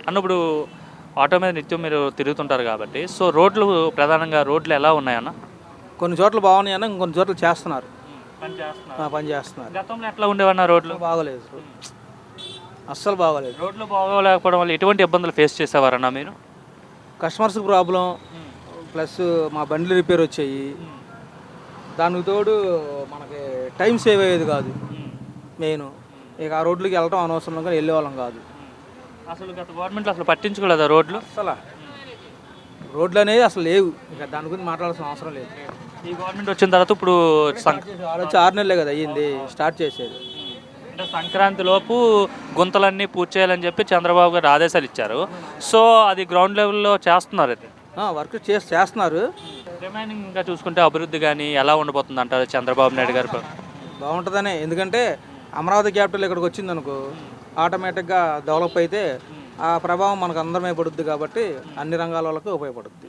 అన్న ఇప్పుడు ఆటో మీద నిత్యం మీరు తిరుగుతుంటారు కాబట్టి సో రోడ్లు ప్రధానంగా రోడ్లు ఎలా ఉన్నాయన్న? కొన్ని చోట్ల బాగున్నాయి అన్న, ఇంకొన్ని చోట్ల చేస్తున్నారు. పని చేస్తున్నారు. పని చేస్తున్నారు. గతంలో ఎట్లా ఉండేవన్న రోడ్లు? బాగోలేదు, అస్సలు బాగోలేదు. రోడ్లు బాగోలేకపోవడం వల్ల ఎటువంటి ఇబ్బందులు ఫేస్ చేసేవారన్నా మీరు? కస్టమర్స్కి ప్రాబ్లం, ప్లస్ మా బండ్లు రిపేర్ వచ్చాయి. దానికి తోడు మనకి టైం సేవ్ అయ్యేది కాదు మెయిన్. ఇక ఆ రోడ్లకి వెళ్ళటం అనవసరంగా వెళ్ళేవాళ్ళం కాదు. అసలు గత గవర్నమెంట్లో అసలు పట్టించుకోలేదా రోడ్లు? అసలు రోడ్లు అనేవి అసలు లేవు, ఇక దాని గురించి మాట్లాడాల్సిన అవసరం లేదు. ఈ గవర్నమెంట్ వచ్చిన తర్వాత ఇప్పుడు వచ్చి 6 నెలలే కదా అయ్యింది స్టార్ట్ చేసేది. అంటే సంక్రాంతి లోపు గుంతలన్నీ పూర్తి చేయాలని చెప్పి చంద్రబాబు గారు ఆదేశాలు ఇచ్చారు. సో అది గ్రౌండ్ లెవెల్లో చేస్తున్నారు. అది వర్క్ చేస్తున్నారు. రిమైనింగ్ ఇంకా చూసుకుంటే అభివృద్ధి కానీ ఎలా ఉండబోతుంది అంటారు చంద్రబాబు నాయుడు గారు? బాగుంటుందనే, ఎందుకంటే అమరావతి క్యాపిటల్ ఇక్కడికి వచ్చింది అనుకో ఆటోమేటిక్గా డెవలప్ అయితే ఆ ప్రభావం మనకు అందరమే పడుద్ది కాబట్టి అన్ని రంగాల వాళ్ళకి ఉపయోగపడుద్ది.